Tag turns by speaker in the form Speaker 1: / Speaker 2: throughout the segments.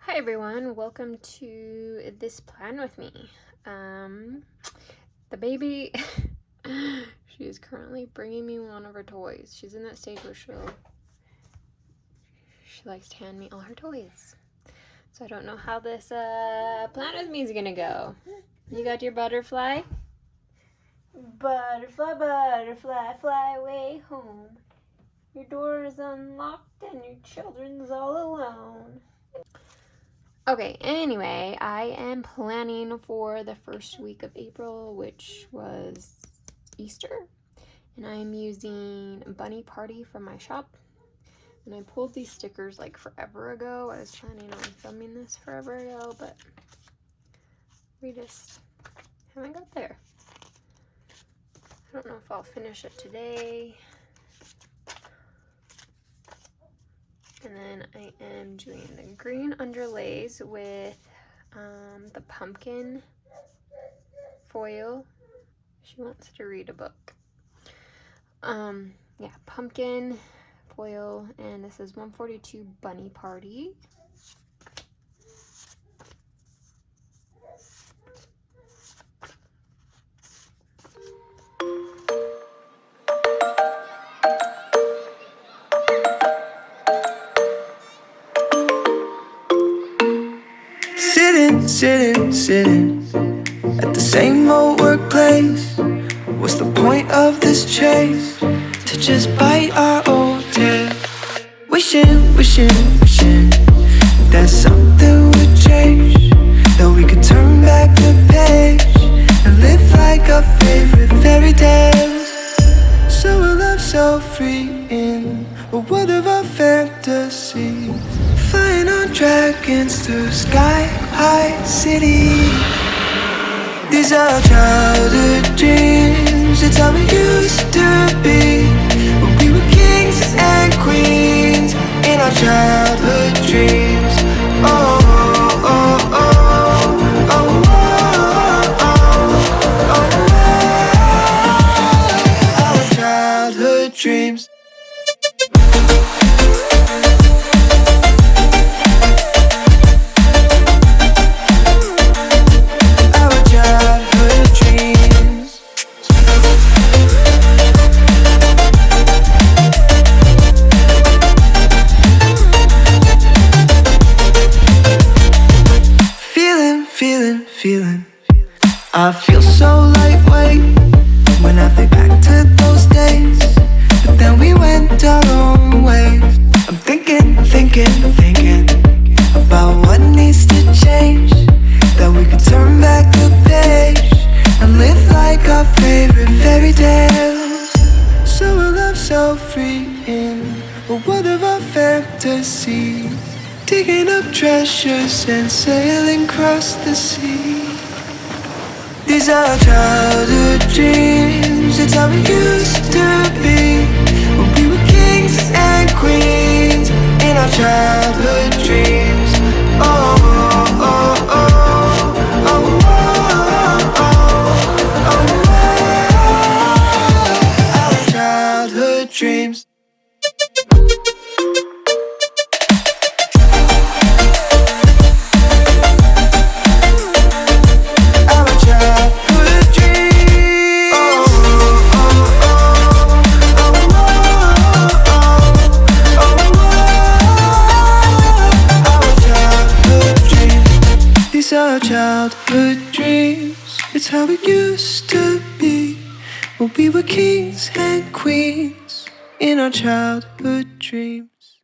Speaker 1: Hi everyone, welcome to this plan with me. The baby, she is currently bringing me one of her toys. She's in that stage where she likes to hand me all her toys. So I don't know how this plan with me is gonna go. You got your butterfly? Butterfly, butterfly, fly away home. Your door is unlocked and your children's all alone. Okay, anyway, I am planning for the first week of April, which was Easter, and I'm using Bunny Party from my shop. And I pulled these stickers like forever ago. I was planning on filming this forever ago, but we just haven't got there. I don't know if I'll finish it today. And then I am doing the green underlays with the pumpkin foil. She wants to read a book. Yeah, pumpkin foil, and this is 142 Bunny Party.
Speaker 2: Sitting at the same old workplace. What's the point of this chase? To just bite our old tail. Wishing that something would change, that we could turn back the page and live like our favorite fairy tales. So a love so freeing, a world of our fantasies, flying on dragons through sky-high cities. These are childhood dreams, it's how we used to be, when we were kings and queens in our childhood dreams. Oh, oh, oh, oh, oh, oh, oh, oh, our childhood dreams. Feeling, I feel so lightweight when I think back to those days, but then we went our own ways. I'm thinking about what needs to change, that we could turn back the page and live like our favorite fairy tales. So a love so freeing, a world of our fantasies, digging up treasures and sailing across the sea. These are childhood dreams, it's how we used to be, when we were kings and queens in our childhood dreams. Oh, oh, oh, oh, oh, oh, oh, oh, our childhood dreams. Our childhood dreams, it's how it used to be, when we were kings and queens in our childhood dreams.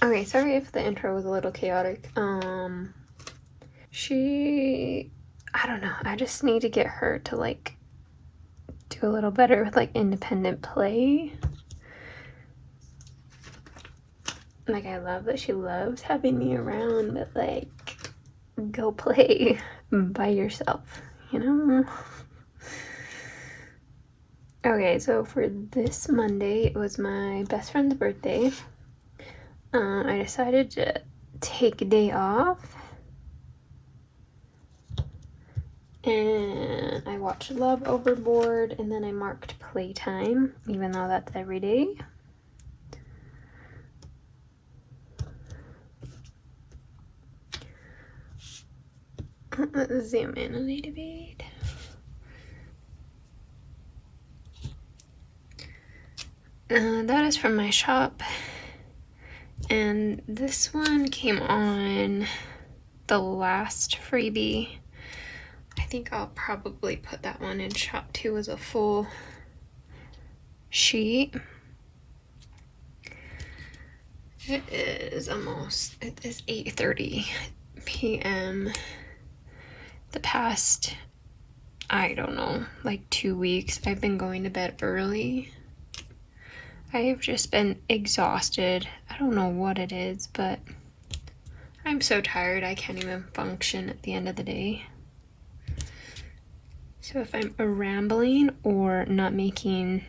Speaker 1: Okay, sorry if the intro was a little chaotic. I don't know, I just need to get her to like do a little better with like independent play. Like, I love that she loves having me around, but like, go play by yourself, you know? Okay, so for this Monday, it was my best friend's birthday. I decided to take a day off And I watched Love Overboard, and then I marked playtime, even though that's every day. Let's zoom in a little bit. That is from my shop, and this one came on the last freebie. I think I'll probably put that one in shop too as a full sheet. It is 8:30 p.m. The past, I don't know, like 2 weeks, I've been going to bed early. I have just been exhausted. I don't know what it is, but I'm so tired I can't even function at the end of the day. So if I'm rambling or not making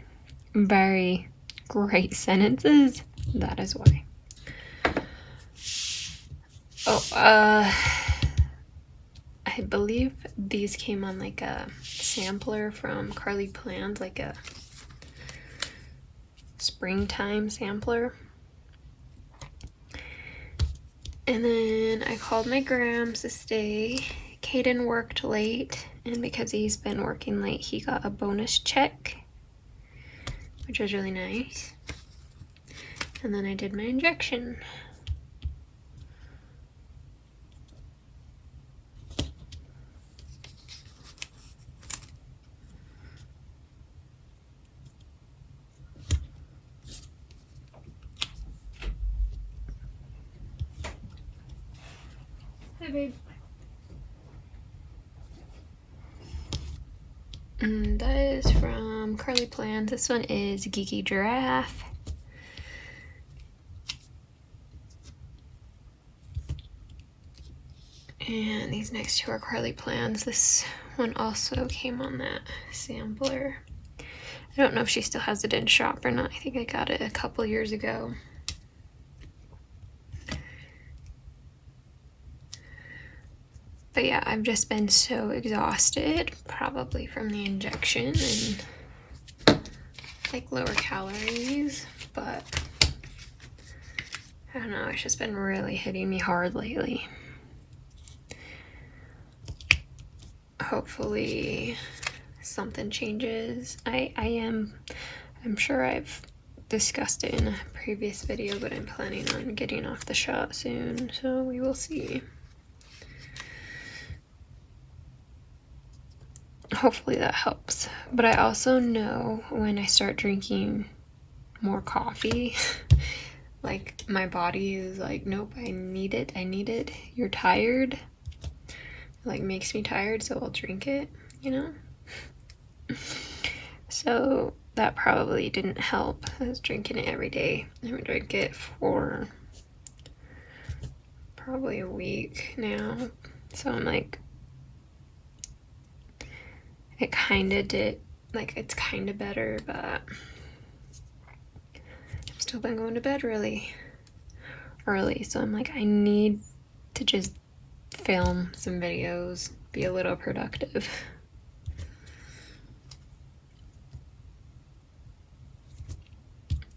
Speaker 1: very great sentences, that is why. Oh, I believe these came on like a sampler from Carly Plans, like a springtime sampler. And then I called my grams this day. Caden worked late, and because he's been working late, he got a bonus check, which was really nice. And then I did my injection. Hi, babe. And that is from Carly Plans. This one is Geeky Giraffe. And these next two are Carly Plans. This one also came on that sampler. I don't know if she still has it in shop or not. I think I got it a couple years ago. But yeah, I've just been so exhausted, probably from the injection and like lower calories, but I don't know, it's just been really hitting me hard lately. Hopefully something changes. I'm sure I've discussed it in a previous video, but I'm planning on getting off the shot soon, so we will see. Hopefully that helps. But I also know when I start drinking more coffee, like my body is like, nope, I need it, you're tired. It like makes me tired, so I'll drink it, you know? So that probably didn't help. I was drinking it every day. I haven't drank it for probably a week now. So I'm like, it kind of did, like it's kind of better, but I've still been going to bed really early. So I'm like, I need to just film some videos, be a little productive.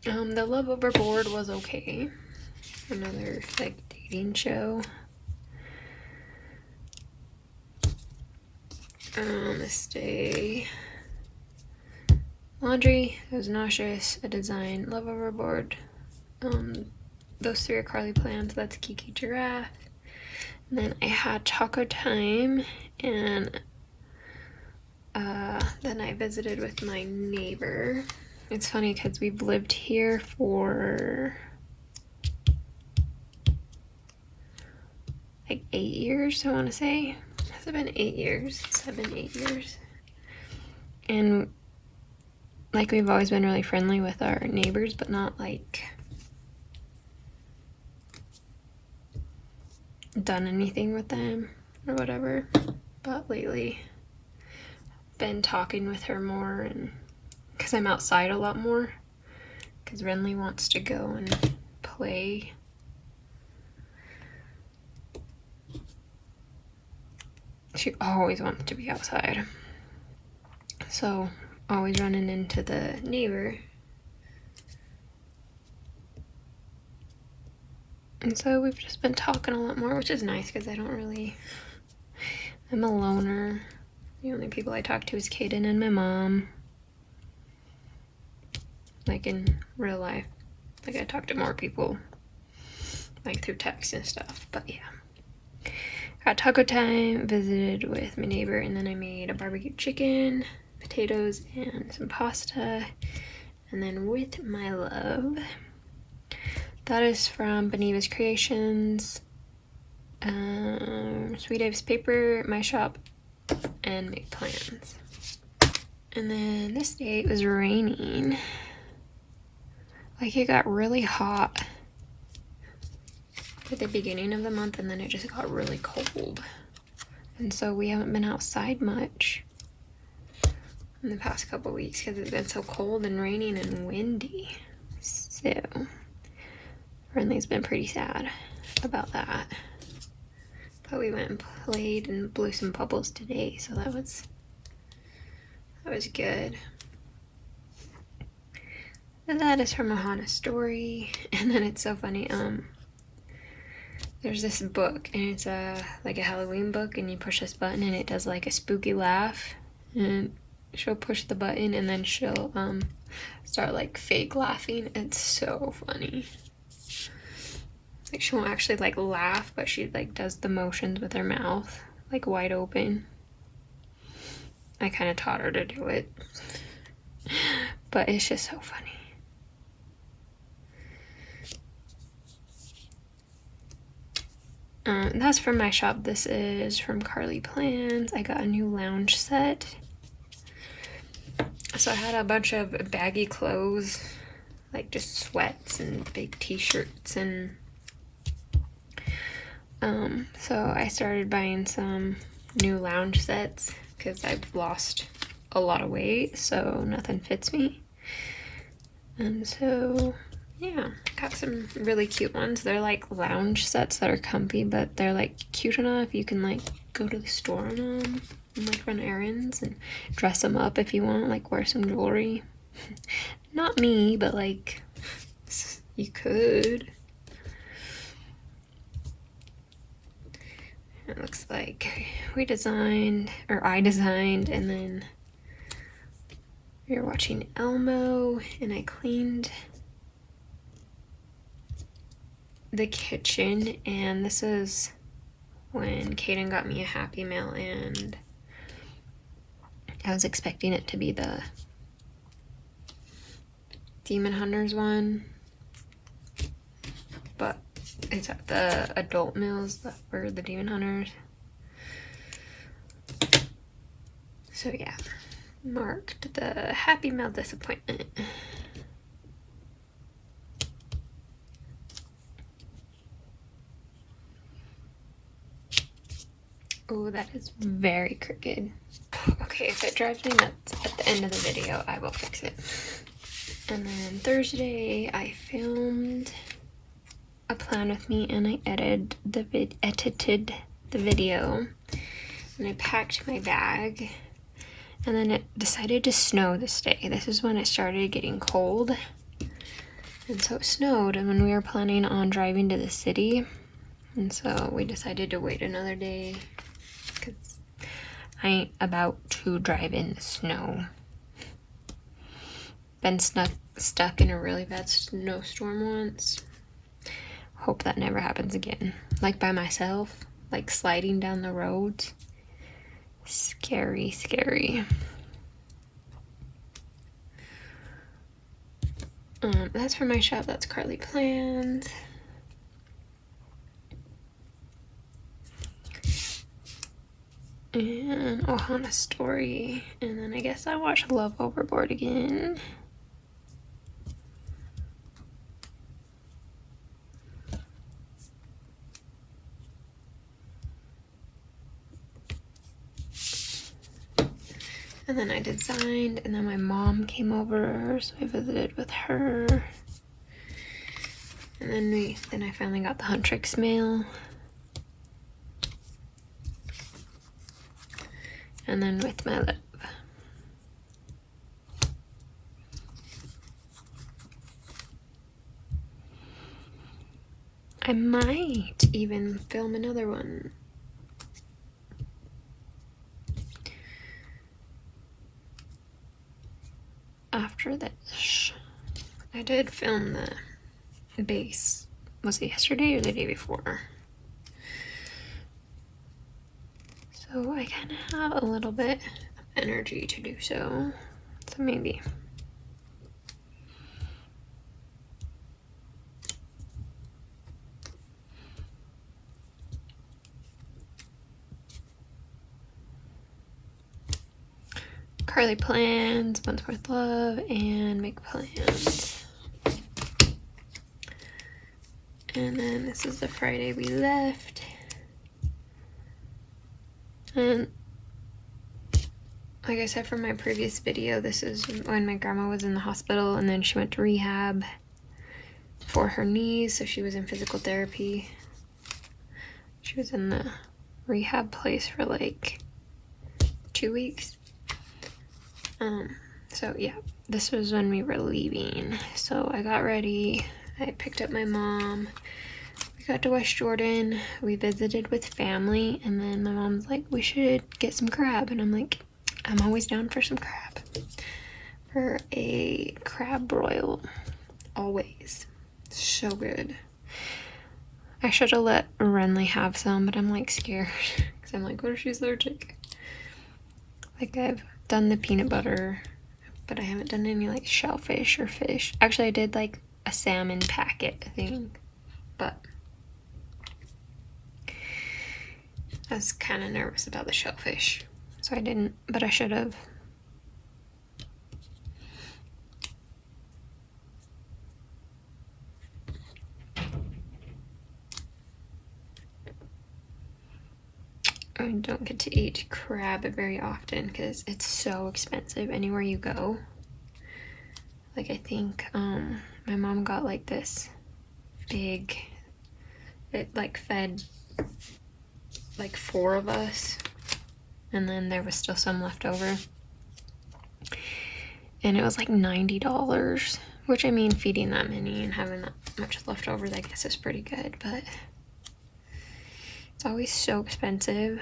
Speaker 1: The Love Overboard was okay. Another like dating show. This day, laundry, it was nauseous, a design, Love Overboard. Those three are Carly Plans, that's Kiki Giraffe. And then I had Taco Time, and then I visited with my neighbor. It's funny because we've lived here for like 8 years, I want to say. Has it been 8 years? 7, 8 years. And like we've always been really friendly with our neighbors, but not like done anything with them or whatever. But lately been talking with her more, and because I'm outside a lot more, because Renly wants to go and play. she always wants to be outside. So, always running into the neighbor. And so we've just been talking a lot more, which is nice because I'm a loner. The only people I talk to is Kaden and my mom. Like in real life. Like I talk to more people, like through text and stuff, but yeah. Got taco time, visited with my neighbor, and then I made a barbecue chicken, potatoes, and some pasta. And then with my love, that is from Beneva's Creations, Sweet Abe's Paper, My Shop, and Make Plans. And then this day it was raining. Like it got really hot at the beginning of the month, and then it just got really cold. And so we haven't been outside much in the past couple weeks because it's been so cold and raining and windy. So Renly's been pretty sad about that. But we went and played and blew some bubbles today, so that was good. And that is from Ohana's story. And then it's so funny, there's this book, and it's like a Halloween book, and you push this button and it does like a spooky laugh, and she'll push the button and then she'll start like fake laughing. It's so funny. Like she won't actually like laugh, but she like does the motions with her mouth like wide open. I kind of taught her to do it, but it's just so funny. That's from my shop. This is from Carly Plans. I got a new lounge set. So I had a bunch of baggy clothes, like just sweats and big t-shirts, and so I started buying some new lounge sets because I've lost a lot of weight, so nothing fits me. And so yeah, got some really cute ones. They're like lounge sets that are comfy, but they're like cute enough you can like go to the store on them and like run errands and dress them up if you want, like wear some jewelry. Not me, but like you could. It looks like I designed, and then we were watching Elmo, and I cleaned the kitchen, and this is when Kaden got me a Happy Meal, and I was expecting it to be the Demon Hunters one, but it's at the adult meals that were the Demon Hunters. So yeah, marked the Happy Meal disappointment. Oh, that is very crooked. Okay, if it drives me nuts at the end of the video, I will fix it. And then Thursday, I filmed a plan with me, and I edited the video, and I packed my bag, and then it decided to snow this day. This is when it started getting cold, and so it snowed, and when we were planning on driving to the city, and so we decided to wait another day because I ain't about to drive in the snow. Been stuck in a really bad snowstorm once. Hope that never happens again. Like by myself, like sliding down the roads. Scary, scary. That's for my shop. That's Carly Plans. And Ohana's story. And then I guess I watched Love Overboard again. And then I designed, and then my mom came over, so I visited with her. And then I finally got the Huntrix mail. And then with my love. I might even film another one. After this. I did film the base. Was it yesterday or the day before? So I kind of have a little bit of energy to do so. So maybe. Carly plans, Once Worth Love, and make plans. And then this is the Friday we left. And like I said from my previous video, this is when my grandma was in the hospital and then she went to rehab for her knees, so she was in physical therapy. She was in the rehab place for like 2 weeks. So yeah, this was when we were leaving. So I got ready, I picked up my mom, we got to West Jordan, we visited with family, and then my mom's like, we should get some crab, and I'm like, I'm always down for some crab. For a crab broil, always. So good. I should have let Renly have some, but I'm like scared, because I'm like, what if she's allergic? Like I've done the peanut butter, but I haven't done any like shellfish or fish. Actually, I did like a salmon packet thing, but I was kind of nervous about the shellfish, so I didn't, but I should have. I don't get to eat crab very often because it's so expensive anywhere you go. Like I think my mom got like this big, it like fed like 4 of us, and then there was still some left over, and it was like $90, which I mean, feeding that many and having that much left over, I guess is pretty good, but it's always so expensive,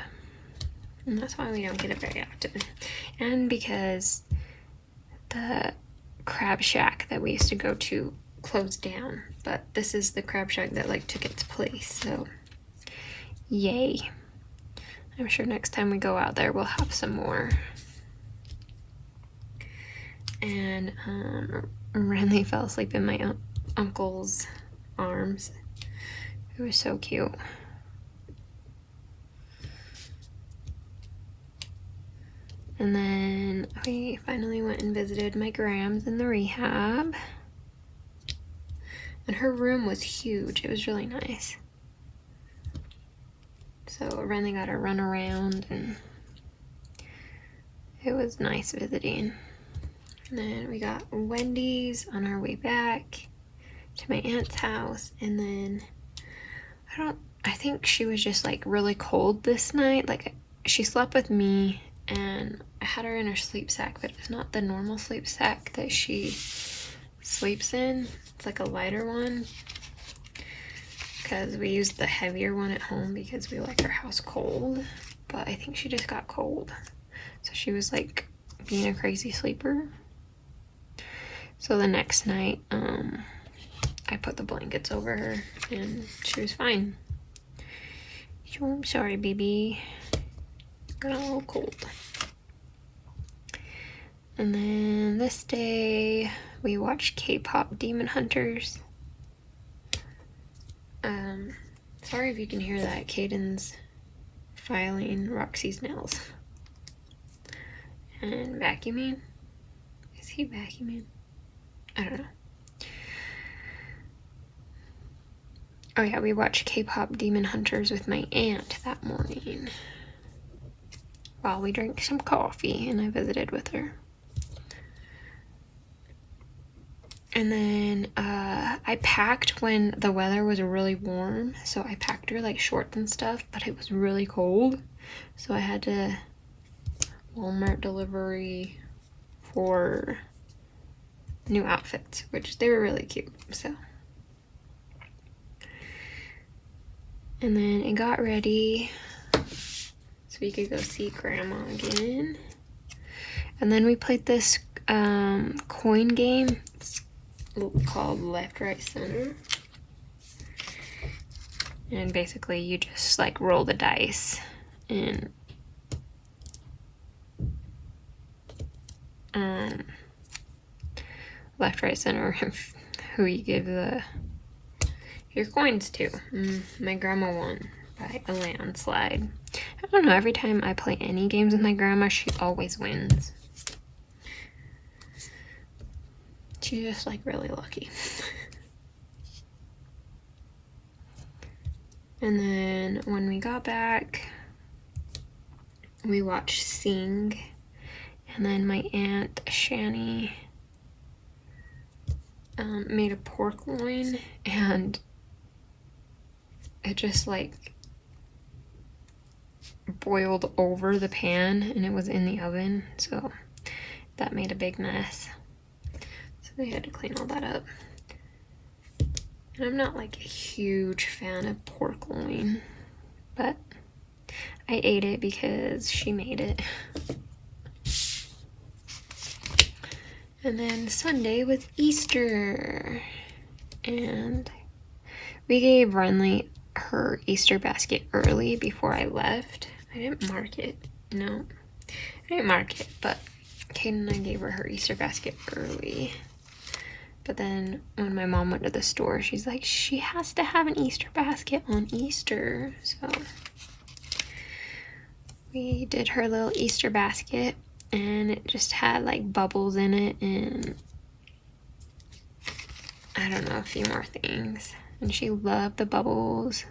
Speaker 1: and that's why we don't get it very often. And because the crab shack that we used to go to closed down, but this is the crab shack that like took its place, so yay. I'm sure next time we go out there we'll have some more. And Renly fell asleep in my uncle's arms. It was so cute. And then we finally went and visited my grams in the rehab. And her room was huge. It was really nice. So Renly got to run around, and it was nice visiting. And then we got Wendy's on our way back to my aunt's house. And then I think she was just like really cold this night. Like she slept with me, and I had her in her sleep sack, but it's not the normal sleep sack that she sleeps in. It's like a lighter one, because we used the heavier one at home because we like our house cold. But I think she just got cold, so she was like being a crazy sleeper. So the next night I put the blankets over her and she was fine. So I'm sorry, baby, got a little cold. And then this day we watched K-pop Demon Hunters. Sorry if you can hear that. Caden's filing Roxy's nails and vacuuming. Is he vacuuming? I don't know. Oh yeah, we watched K-pop Demon Hunters with my aunt that morning while we drank some coffee, and I visited with her. And then I packed when the weather was really warm, so I packed her like shorts and stuff, but it was really cold, so I had to Walmart delivery for new outfits, which they were really cute. So, and then it got ready so we could go see Grandma again. And then we played this coin game. It's called Left, Right, Center. And basically you just like roll the dice and left, right, center who you give your coins to. My grandma won by a landslide. I don't know, every time I play any games with my grandma, she always wins. She's just like really lucky. And then when we got back, we watched Sing. And then my Aunt Shani made a pork loin, and it just like boiled over the pan, and it was in the oven, so that made a big mess. So they had to clean all that up. And I'm not like a huge fan of pork loin, but I ate it because she made it. And then Sunday was Easter, and we gave Renly her Easter basket early before I left. I didn't mark it. No, I didn't mark it, but Kate and I gave her Easter basket early. But then when my mom went to the store, she's like, she has to have an Easter basket on Easter. So we did her little Easter basket, and it just had like bubbles in it and I don't know, a few more things. And she loved the bubbles.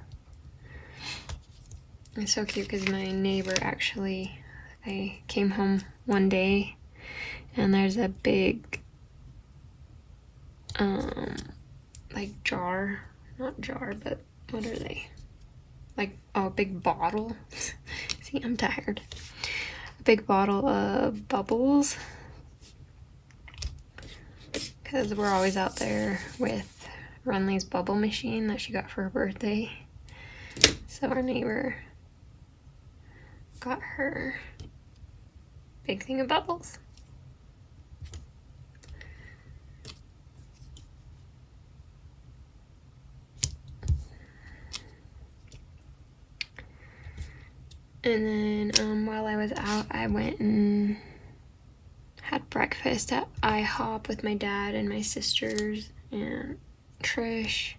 Speaker 1: It's so cute because my neighbor actually, I came home one day and there's a big like jar, not jar, but what are they? Like, oh, a big bottle. See, I'm tired. A big bottle of bubbles. Because we're always out there with Renly's bubble machine that she got for her birthday. So our neighbor got her big thing of bubbles. And then while I was out, I went and had breakfast at IHOP with my dad and my sisters and Trish,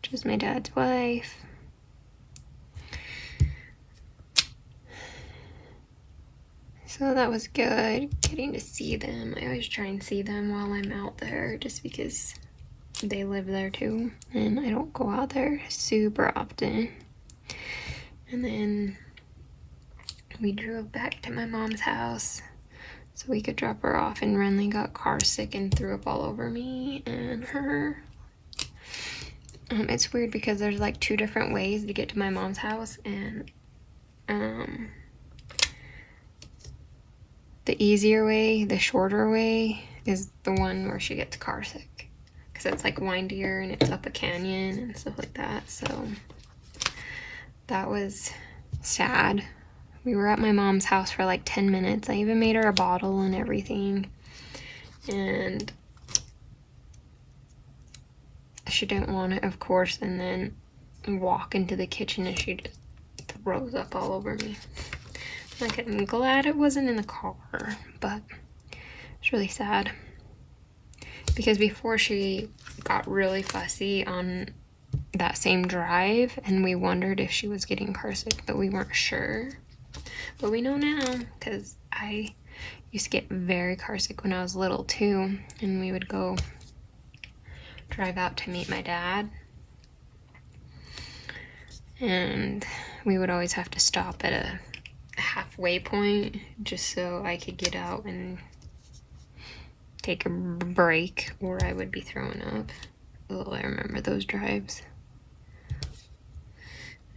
Speaker 1: which is my dad's wife. So that was good, getting to see them. I always try and see them while I'm out there just because they live there too, and I don't go out there super often. And then we drove back to my mom's house so we could drop her off, and Renly got car sick and threw up all over me and her. It's weird because there's like 2 different ways to get to my mom's house, and the easier way, the shorter way, is the one where she gets car sick because it's like windier and it's up a canyon and stuff like that. So that was sad. We were at my mom's house for like 10 minutes. I even made her a bottle and everything. And she didn't want it, of course, and then walk into the kitchen and she just throws up all over me. Like, I'm glad it wasn't in the car, but it's really sad. Because before she got really fussy on that same drive, and we wondered if she was getting car sick, but we weren't sure. But we know now, because I used to get very car sick when I was little too, and we would go drive out to meet my dad, and we would always have to stop at a halfway point just so I could get out and take a break, or I would be throwing up. Oh, I remember those drives.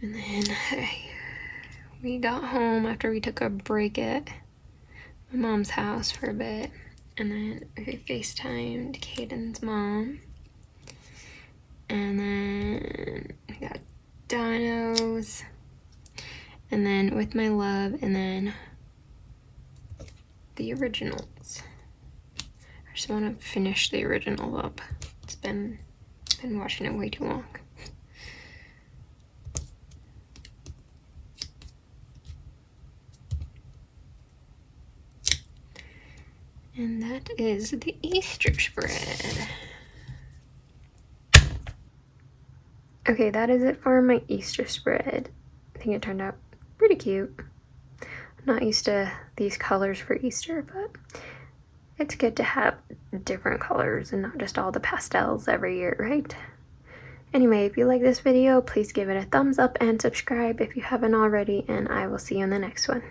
Speaker 1: And then we got home after we took a break at my mom's house for a bit, and then we FaceTimed Caden's mom, and then we got dinos, and then With My Love, and then the originals. I just want to finish the original up. It's been watching it way too long. And that is the Easter spread. Okay, that is it for my Easter spread. I think it turned out pretty cute. I'm not used to these colors for Easter, but it's good to have different colors and not just all the pastels every year, right? Anyway, if you like this video, please give it a thumbs up and subscribe if you haven't already, and I will see you in the next one.